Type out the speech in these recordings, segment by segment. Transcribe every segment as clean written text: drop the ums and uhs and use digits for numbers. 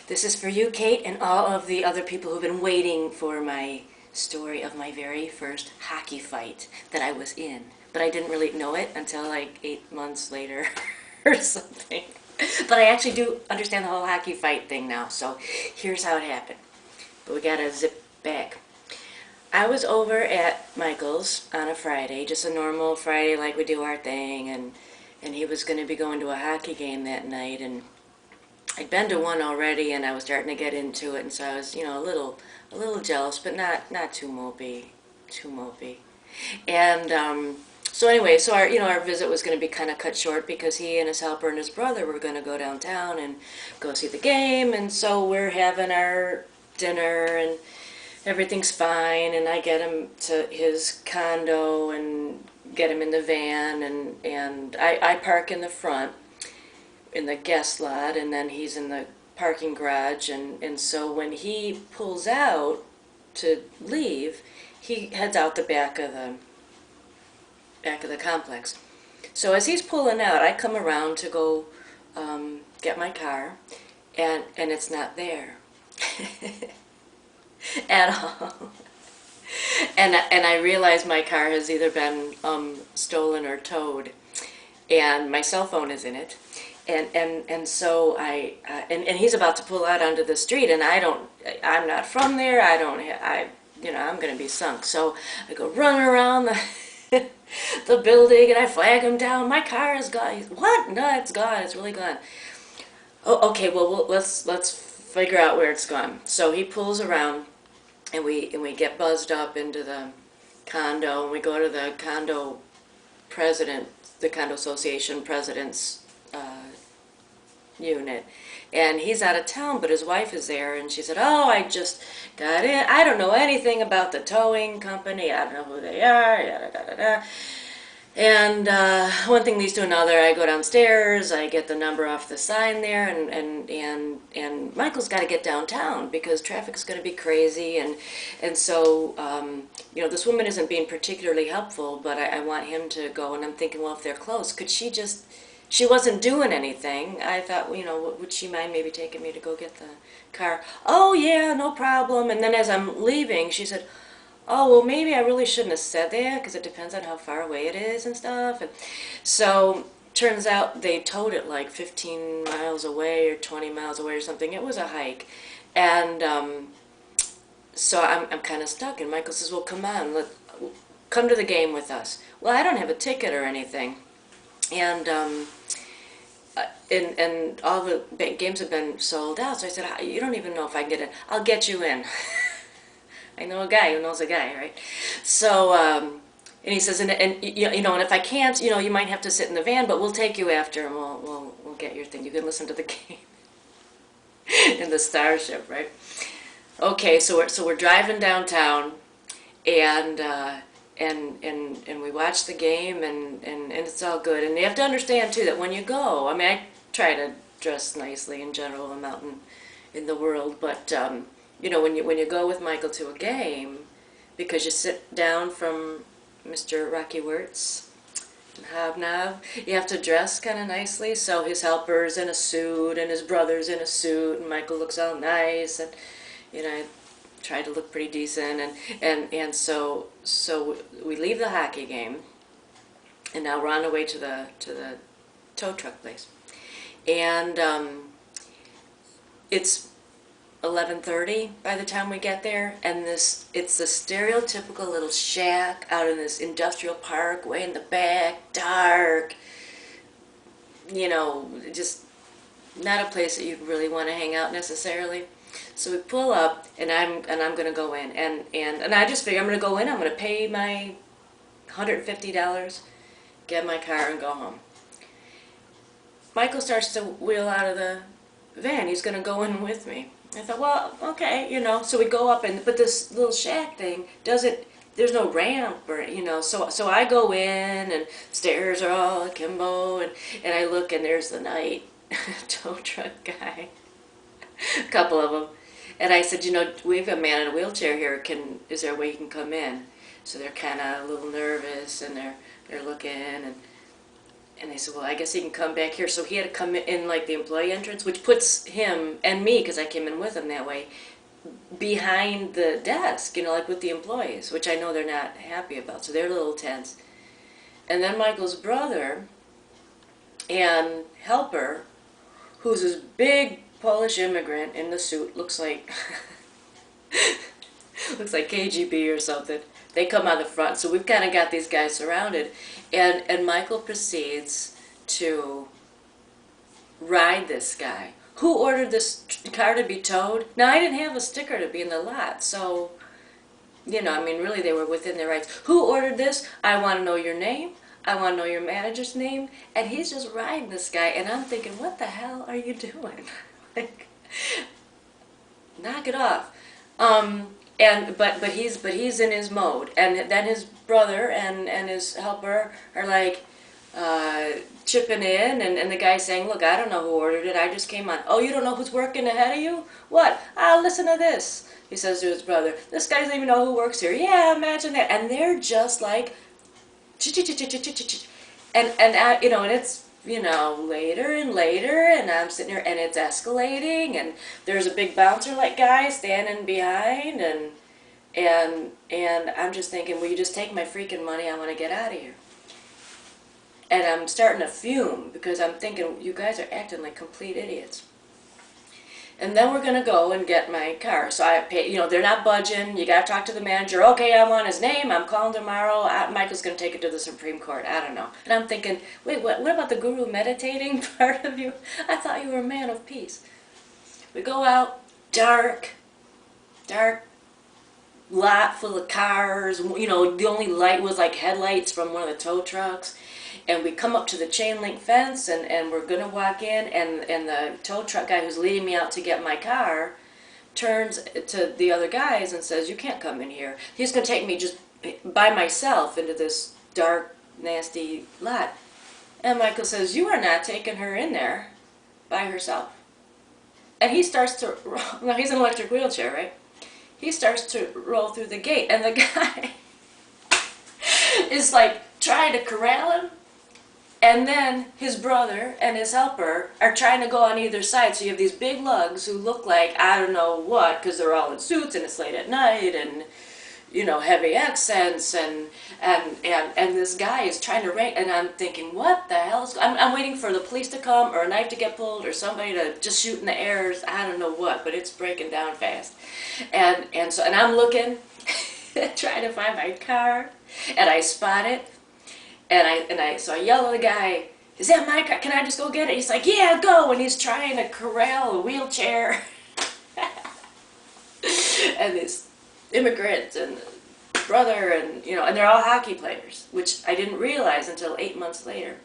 This is for you, Kate, and all of the other people who've been waiting for my story of my very first hockey fight that I was in. But I didn't really know it until like 8 months later or something. But I actually do understand the whole hockey fight thing now, so here's how it happened. But we gotta zip back. I was over at Michael's on a Friday, just a normal Friday like we do our thing, and he was going to be going to a hockey game that night, and I'd been to one already, and I was starting to get into it, and so I was, a little jealous, but not too mopey. And so anyway, so our visit was going to be kind of cut short because he and his helper and his brother were going to go downtown and go see the game, and so we're having our dinner and everything's fine, and I get him to his condo and get him in the van, and I park in the front in the guest lot, and then he's in the parking garage, and so when he pulls out to leave, he heads out the back of the complex. So as he's pulling out, I come around to go get my car, and it's not there at all. And I realize my car has either been stolen or towed, and my cell phone is in it. And so and he's about to pull out onto the street, and I'm not from there. I'm going to be sunk. So I go running around the building, and I flag him down. My car is gone. He's, what? No, it's gone. It's really gone. Oh, okay. Well, let's figure out where it's gone. So he pulls around, and we get buzzed up into the condo, and we go to the condo association president's unit, and he's out of town, but his wife is there, and she said, "Oh, I just got in. I don't know anything about the towing company. I don't know who they are." Yada, da, da, da. And one thing leads to another. I go downstairs. I get the number off the sign there, and Michael's got to get downtown because traffic's going to be crazy, and so this woman isn't being particularly helpful, but I want him to go, and I'm thinking, well, if they're close, could she just? She wasn't doing anything. I thought, would she mind maybe taking me to go get the car? Oh yeah, no problem. And then as I'm leaving, she said, "Oh, well, maybe I really shouldn't have said that because it depends on how far away it is and stuff." And so turns out they towed it like 15 miles away or 20 miles away or something. It was a hike. And so I'm kind of stuck. And Michael says, "Well, come on, come to the game with us." Well, I don't have a ticket or anything. And all the games have been sold out. So I said, "You don't even know if I can get in. I'll get you in." I know a guy who knows a guy, right? So, and he says, and if I can't, you might have to sit in the van, but we'll take you after, and we'll get your thing. You can listen to the game in the Starship, right? Okay, so we're driving downtown, and we watch the game, and it's all good. And you have to understand too that when you go, I mean, I try to dress nicely in general. I'm out in the world, but when you go with Michael to a game, because you sit down from Mr. Rocky Wirtz and Hobnob, you have to dress kind of nicely. So his helper's in a suit, and his brother's in a suit, and Michael looks all nice, and I try to look pretty decent, and so we leave the hockey game, and now we're on the way to the tow truck place, and it's 11:30 by the time we get there, and it's the stereotypical little shack out in this industrial park way in the back, dark, just not a place that you really want to hang out necessarily. So we pull up, and I'm going to go in, and I just figure I'm going to go in, I'm going to pay my $150, get my car, and go home. Michael starts to wheel out of the van. He's going to go in with me. I thought, well, okay, so we go up, but this little shack thing there's no ramp, or, so I go in, and stairs are all akimbo, and I look, and there's the night tow truck guy. A couple of them, and I said, we have a man in a wheelchair here. Is there a way he can come in? So they're kind of a little nervous, and they're looking, And they said, well, I guess he can come back here. So he had to come in like the employee entrance, which puts him and me, because I came in with him that way, behind the desk, you know, like with the employees, which I know they're not happy about. So they're a little tense. And then Michael's brother and helper, who's this big Polish immigrant in the suit, looks like looks like KGB or something. They come on the front, so we've kind of got these guys surrounded, and Michael proceeds to ride this guy. Who ordered this car to be towed? Now, I didn't have a sticker to be in the lot, so, you know, I mean, really, they were within their rights. Who ordered this? I want to know your name. I want to know your manager's name. And he's just riding this guy, and I'm thinking, what the hell are you doing? Like, knock it off. But he's in his mode, and then his brother and his helper are like chipping in, and the guy's saying, look, I don't know who ordered it, I just came on. Oh, you don't know who's working ahead of you? What? Listen to this, he says to his brother. This guy doesn't even know who works here. Yeah, imagine that. And they're just like, and you know, and it's, you know, later and later, and I'm sitting here, and it's escalating, and there's a big bouncer like guy standing behind, and I'm just thinking, will you just take my freaking money? I want to get out of here. And I'm starting to fume, because I'm thinking, you guys are acting like complete idiots. And then we're going to go and get my car. So I pay, you know, they're not budging. You got to talk to the manager. Okay, I want his name. I'm calling tomorrow. Michael's going to take it to the Supreme Court. I don't know. And I'm thinking, wait, what about the guru meditating part of you? I thought you were a man of peace. We go out, dark lot full of cars. You know, the only light was like headlights from one of the tow trucks. And we come up to the chain link fence, and we're going to walk in, and the tow truck guy who's leading me out to get my car turns to the other guys and says, you can't come in here. He's going to take me just by myself into this dark, nasty lot. And Michael says, you are not taking her in there by herself. And he starts to, well, he's in an electric wheelchair, right? He starts to roll through the gate, and the guy is like trying to corral him. And then his brother and his helper are trying to go on either side. So you have these big lugs who look like I don't know what, because they're all in suits and it's late at night, and, you know, heavy accents, and this guy is trying to rank, and I'm thinking, what the hell is, I'm waiting for the police to come, or a knife to get pulled, or somebody to just shoot in the air. I don't know what, but it's breaking down fast. And I'm looking, trying to find my car, and I spot it. So I yell at the guy, is that my car? Can I just go get it? He's like, yeah, go. And he's trying to corral a wheelchair. And this immigrant and brother, and, you know, and they're all hockey players, which I didn't realize until 8 months later.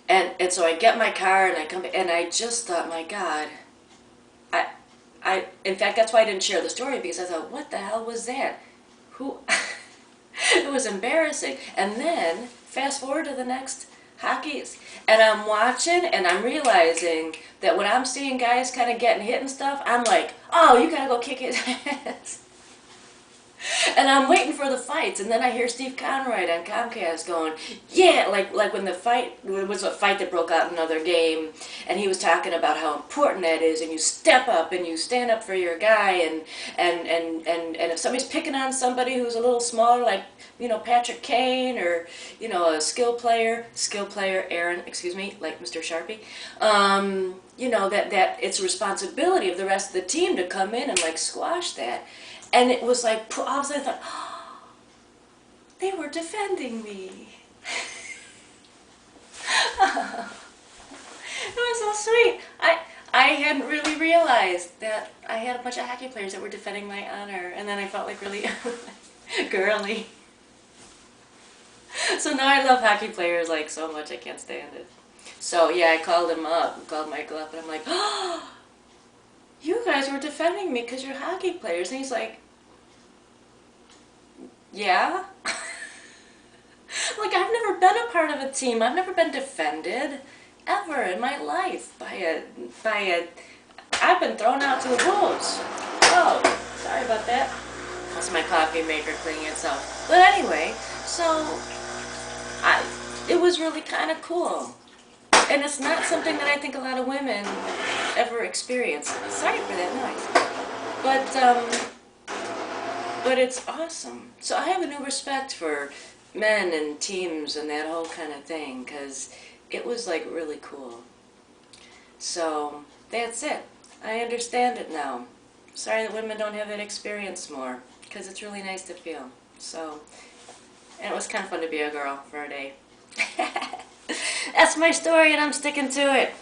And so I get my car, and I come, and I just thought, my God, in fact, that's why I didn't share the story, because I thought, what the hell was that? Who... It was embarrassing. And then, fast forward to the next hockeys, and I'm watching, and I'm realizing that when I'm seeing guys kind of getting hit and stuff, I'm like, oh, you gotta go kick his ass. And I'm waiting for the fights, and then I hear Steve Conroy on Comcast going, yeah, like when the fight, it was a fight that broke out in another game, and he was talking about how important that is, and you step up, and you stand up for your guy, and if somebody's picking on somebody who's a little smaller, like, you know, Patrick Kane, or, you know, a skill player, Aaron, excuse me, like Mr. Sharpie, you know, that it's a responsibility of the rest of the team to come in and, like, squash that. And it was like, all of a sudden I thought, oh, they were defending me. It was so sweet. I hadn't really realized that I had a bunch of hockey players that were defending my honor. And then I felt like really girly. So now I love hockey players like so much, I can't stand it. So yeah, I called him up, called Michael up, and I'm like, oh, you guys were defending me because you're hockey players. And he's like, yeah? Like, I've never been a part of a team. I've never been defended ever in my life by a, I've been thrown out to the wolves. Oh, sorry about that. That's my coffee maker cleaning itself. But anyway, so it was really kind of cool. And it's not something that I think a lot of women ever experience. Sorry for that noise. But it's awesome. So I have a new respect for men and teams and that whole kind of thing, because it was like really cool. So that's it. I understand it now. Sorry that women don't have that experience more, because it's really nice to feel. So, and it was kind of fun to be a girl for a day. That's my story, and I'm sticking to it.